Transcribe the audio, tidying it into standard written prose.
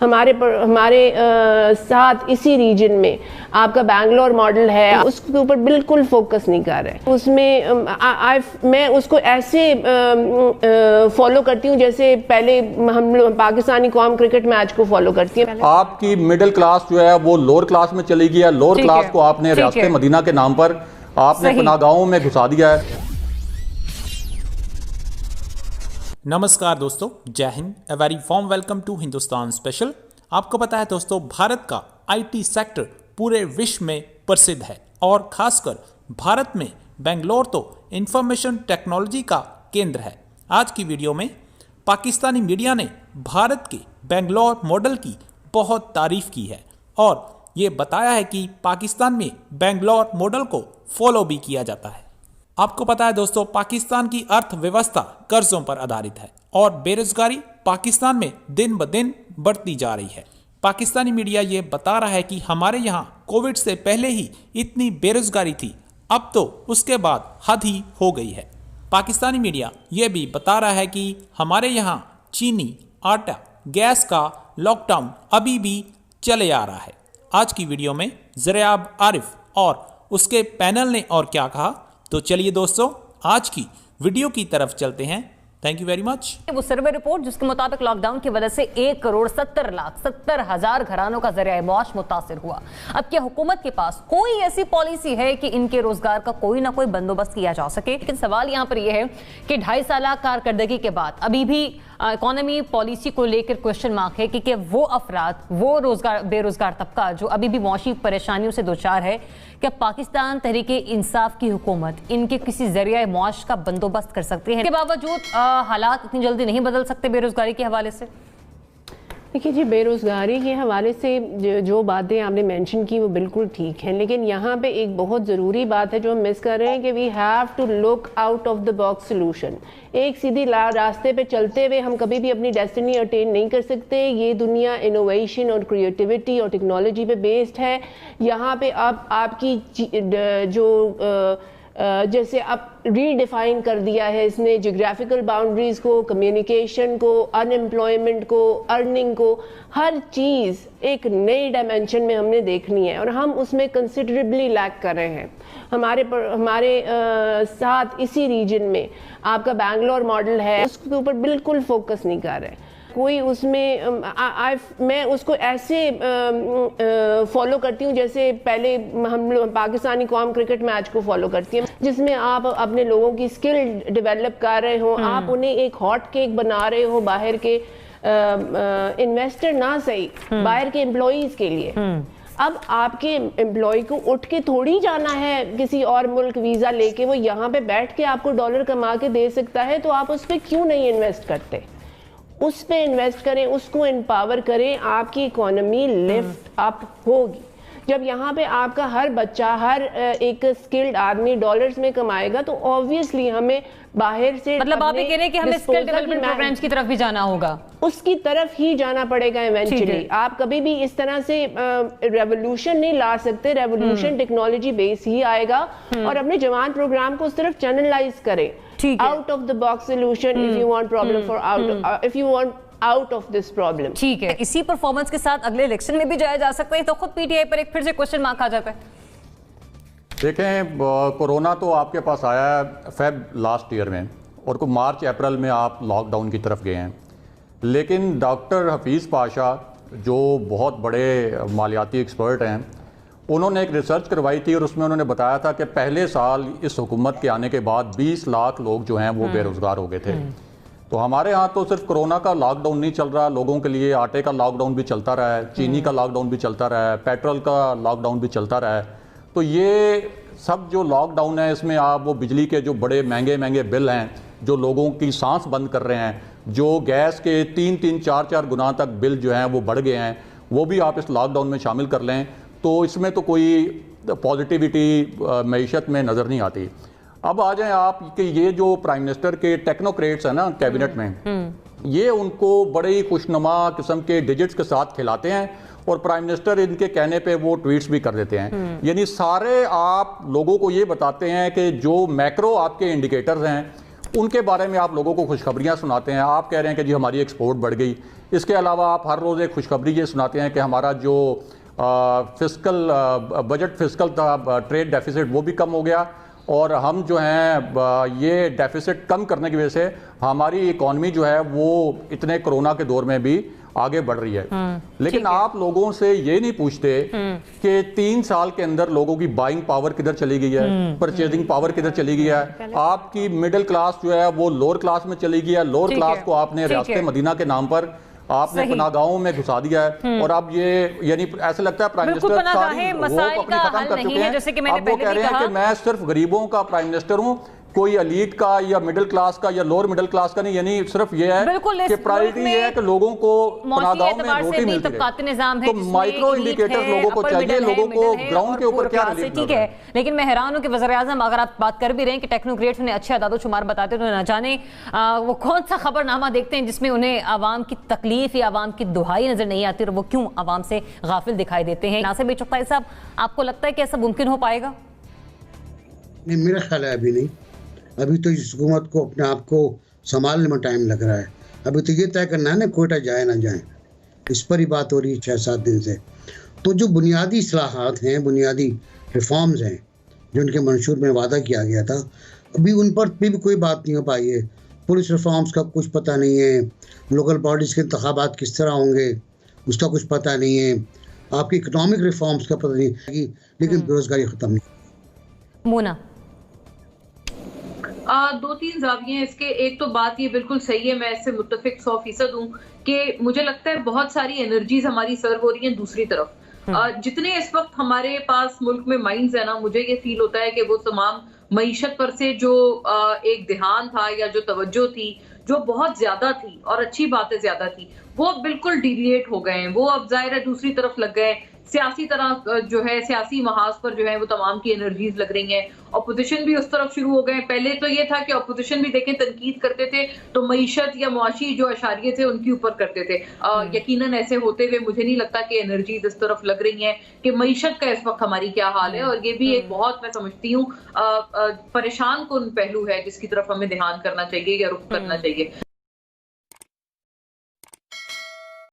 हमारे साथ इसी रीजन में आपका बैंगलोर मॉडल है, उसके ऊपर बिल्कुल फोकस नहीं कर रहे हैं। उसमें मैं उसको ऐसे फॉलो करती हूँ जैसे पहले हम लोग पाकिस्तानी कौम क्रिकेट मैच को फॉलो करती है। आपकी मिडिल क्लास जो है वो लोअर क्लास में चली गई है, लोअर क्लास को आपने रियासत मदीना के नाम पर आपने पनाहगाहों में घुसा दिया है। नमस्कार दोस्तों, जय हिंद। A very warm welcome to Hindustan special. आपको पता है दोस्तों, भारत का आईटी सेक्टर पूरे विश्व में प्रसिद्ध है और खासकर भारत में बेंगलोर तो इंफॉर्मेशन टेक्नोलॉजी का केंद्र है। आज की वीडियो में पाकिस्तानी मीडिया ने भारत के बेंगलोर मॉडल की बहुत तारीफ की है और ये बताया है कि पाकिस्तान में बेंगलोर मॉडल को फॉलो भी किया जाता है। आपको पता है दोस्तों, पाकिस्तान की अर्थव्यवस्था कर्जों पर आधारित है और बेरोजगारी पाकिस्तान में दिन ब दिन बढ़ती जा रही है। पाकिस्तानी मीडिया ये बता रहा है कि हमारे यहाँ कोविड से पहले ही इतनी बेरोजगारी थी, अब तो उसके बाद हद ही हो गई है। पाकिस्तानी मीडिया ये भी बता रहा है कि हमारे यहाँ चीनी, आटा, गैस का लॉकडाउन अभी भी चले आ रहा है। आज की वीडियो में ज़रियाब आरिफ और उसके पैनल ने और क्या कहा, तो चलिए दोस्तों आज की वीडियो की तरफ चलते हैं। Thank you very much. वो सर्वे रिपोर्ट जिसके मुताबिक लॉकडाउन की वजह से 1,70,70,000 घरानों का जरिया मौश मुतासिर हुआ। अब क्या हुकूमत के पास कोई ऐसी पॉलिसी है कि इनके रोजगार का कोई ना कोई बंदोबस्त किया जा सके? लेकिन सवाल यहाँ पर यह है कि 2.5 साल कारकर्दगी के बाद अभी भी इकोनॉमी पॉलिसी को लेकर क्वेश्चन मार्क है कि वो अफराद, वो बेरोजगार तबका जो अभी भी मौशी परेशानियों से दोचार है, क्या पाकिस्तान तहरीक इंसाफ की हुकूमत इनके किसी जरिया मौश का बंदोबस्त कर सकती है? इसके बावजूद हालात इतनी जल्दी नहीं बदल सकते बेरोजगारी के हवाले से। देखिए जी, बेरोज़गारी के हवाले से जो बातें आपने मेंशन की वो बिल्कुल ठीक हैं, लेकिन यहाँ पे एक बहुत ज़रूरी बात है जो हम मिस कर रहे हैं कि we have to look out of the box solution. एक सीधी रास्ते पे चलते हुए हम कभी भी अपनी डेस्टिनी अटेन नहीं कर सकते। ये दुनिया इनोवेशन और क्रिएटिविटी और टेक्नोलॉजी पे बेस्ड है। यहाँ पे आपकी जो जैसे अब रीडिफाइन कर दिया है इसने जियोग्राफिकल बाउंड्रीज को, कम्युनिकेशन को, अनएम्प्लॉयमेंट को, अर्निंग को, हर चीज़ एक नई डायमेंशन में हमने देखनी है और हम उसमें कंसिडरेबली लैक कर रहे हैं। हमारे साथ इसी रीजन में आपका बैंगलोर मॉडल है, उसके ऊपर बिल्कुल फोकस नहीं कर रहे हैं कोई। उसमें मैं उसको ऐसे फॉलो करती हूँ जैसे पहले हम लोग पाकिस्तानी कौम क्रिकेट मैच को फॉलो करती हैं, जिसमें आप अपने लोगों की स्किल डेवलप कर रहे हो, आप उन्हें एक हॉट केक बना रहे हो बाहर के इन्वेस्टर ना सही, बाहर के एम्प्लॉयज़ के लिए। अब आपके एम्प्लॉय को उठ के थोड़ी जाना है किसी और मुल्क वीज़ा लेके, वो यहाँ पे बैठ के आपको डॉलर कमा के दे सकता है, तो आप उस पर क्यों नहीं इन्वेस्ट करते? उस पे इन्वेस्ट करें, उसको एम्पावर करें, आपकी इकोनॉमी लिफ्ट अप होगी। जब यहाँ पे आपका हर बच्चा, हर एक स्किल्ड आदमी डॉलर्स में कमाएगा तो ऑब्वियसली हमें बाहर से, मतलब आप ये कह रहे हैं कि हमें स्किल डेवलपमेंट प्रोग्राम्स की तरफ भी जाना होगा, उसकी तरफ ही जाना पड़ेगा इवेंचुअली। आप कभी भी इस तरह से रेवोल्यूशन नहीं ला सकते। रेवोल्यूशन टेक्नोलॉजी बेस ही आएगा और अपने जवान प्रोग्राम को सिर्फ चैनलाइज करें out of the box solution if you want problem for out, if you want out of this problem. ठीक है, इसी परफॉर्मेंस के साथ अगले इलेक्शन में भी जाया जा सकता है, तो खुद पीटीआई पर एक फिर से क्वेश्चन मार्क आ जाता है। देखें, कोरोना तो आपके पास आया है फेब लास्ट ईयर में और को मार्च अप्रैल में आप लॉकडाउन की तरफ गए हैं, लेकिन डॉक्टर हफीज़ पाशा जो बहुत बड़े मालियाती एक्सपर्ट हैं, उन्होंने एक रिसर्च करवाई थी और उसमें उन्होंने बताया था कि पहले साल इस हुकूमत के आने के बाद 20 लाख लोग जो हैं वो बेरोज़गार हो गए थे। तो हमारे यहाँ तो सिर्फ कोरोना का लॉकडाउन नहीं चल रहा, लोगों के लिए आटे का लॉकडाउन भी चलता रहा है, चीनी का लॉकडाउन भी चलता रहा है, पेट्रोल का लॉकडाउन भी चलता रहा है। तो ये सब जो लॉकडाउन है, इसमें आप वो बिजली के जो बड़े महंगे महंगे बिल हैं, जो लोगों की सांस बंद कर रहे हैं, जो गैस के 3-3, 4-4 गुना तक बिल जो हैं वो बढ़ गए हैं, वो भी आप इस लॉकडाउन में शामिल कर लें तो इसमें तो कोई पॉजिटिविटी मईशत में नज़र नहीं आती। अब आ जाएं आप कि ये जो प्राइम मिनिस्टर के टेक्नोक्रेट्स हैं ना कैबिनेट में, ये उनको बड़े ही खुशनुमा किस्म के डिजिट्स के साथ खिलाते हैं और प्राइम मिनिस्टर इनके कहने पे वो ट्वीट्स भी कर देते हैं। यानी सारे आप लोगों को ये बताते हैं कि जो मैक्रो आपके इंडिकेटर्स हैं उनके बारे में आप लोगों को खुशखबरियाँ सुनाते हैं। आप कह रहे हैं कि जी हमारी एक्सपोर्ट बढ़ गई। इसके अलावा आप हर रोज़ एक खुशखबरी ये सुनाते हैं कि हमारा जो फिस्कल बजट फिस्कल था, ट्रेड डेफिसिट, वो भी कम हो गया और हम जो हैं ये डेफिसिट कम करने की वजह से हमारी इकॉनमी जो है वो इतने कोरोना के दौर में भी आगे बढ़ रही है। लेकिन आप लोगों से ये नहीं पूछते कि 3 साल के अंदर लोगों की बाइंग पावर किधर चली गई है, परचेजिंग पावर किधर चली गई है। आपकी मिडिल क्लास जो है वो लोअर क्लास में चली गई है। लोअर क्लास को आपने रियासत मदीना के नाम पर आपने पनागाहों में घुसा दिया है और अब ये यानी ऐसे लगता है प्राइम मिनिस्टर सारी वो अपनी खत्म कर चुके हैं। अब वो कह रहे हैं कि मैं सिर्फ गरीबों का प्राइम मिनिस्टर हूं, कोई एलीट का या मिडिल क्लास का या लोअर मिडिल क्लास का नहीं। यानी सिर्फ ये है कि प्रायोरिटी ये है कि लोगों को पनागाहों में रोटी मिलती है। तो माइक्रो इंडिकेटर्स लोगों को चाहिए, लोगों को ग्राउंड के ऊपर क्या रिलीफ। ठीक है, लेकिन मैं हैरान हूं कि वज़ीर-ए-आज़म अगर आप बात कर भी रहे हैं कि टेक्नोक्रेट्स उन्हें अच्छे अदाद-ओ-शुमार बताते तो न जाने वो कौन सा खबरनामा देखते हैं जिसमें उन्हें आवाम की तकलीफ या आवाम की दुहाई नजर नहीं आती और वो क्यों आवाम से गाफिल दिखाई देते हैं। नासिर चुगताई साहब, आपको लगता है कि ऐसा मुमकिन हो पाएगा? नहीं, मेरा ख्याल है अभी नहीं। अभी तो इस हुकूमत को अपने आप को संभालने में टाइम लग रहा है। अभी तो ये तय करना है ना कोयटा जाए ना जाए, इस पर ही बात हो रही है 6-7 दिन से। तो जो बुनियादी इस्लाहात हैं, बुनियादी रिफॉर्म्स हैं जो उनके मंशूर में वादा किया गया था, अभी उन पर भी कोई बात नहीं हो पाई है। पुलिस रिफॉर्म्स का कुछ पता नहीं है, लोकल बॉडीज़ के इंतखाबात किस तरह होंगे उसका कुछ पता नहीं है, आपकी इकनॉमिक रिफॉर्म्स का पता नहीं है, लेकिन बेरोजगारी ख़त्म नहीं। मोना, 2-3 जाविये हैं इसके। एक तो बात ये बिल्कुल सही है, मैं इससे मुत्तफिक 100% हूँ कि मुझे लगता है बहुत सारी एनर्जीज हमारी सर्व हो रही हैं दूसरी तरफ। जितने इस वक्त हमारे पास मुल्क में माइंड्स है ना, मुझे ये फील होता है कि वो तमाम मईशत पर से जो एक ध्यान था या जो तवज्जो थी जो बहुत ज्यादा थी, और अच्छी बात है ज्यादा थी, वो बिल्कुल डिविएट हो गए हैं। वो अब जाहिर है दूसरी तरफ लग गए। सियासी तरह जो है, सियासी महाज पर जो है वो तमाम की एनर्जीज लग रही हैं। अपोजिशन भी उस तरफ शुरू हो गए। पहले तो ये था कि अपोजिशन भी देखें तनकीद करते थे तो मईशत या मुआशी जो अशारिये थे उनके ऊपर करते थे। यकीनन ऐसे होते हुए मुझे नहीं लगता कि एनर्जीज इस तरफ लग रही हैं कि मईशत का इस वक्त हमारी क्या हाल है। और ये भी एक बहुत, मैं समझती हूँ, परेशान कुन पहलू है जिसकी तरफ हमें ध्यान करना चाहिए या रुख करना चाहिए।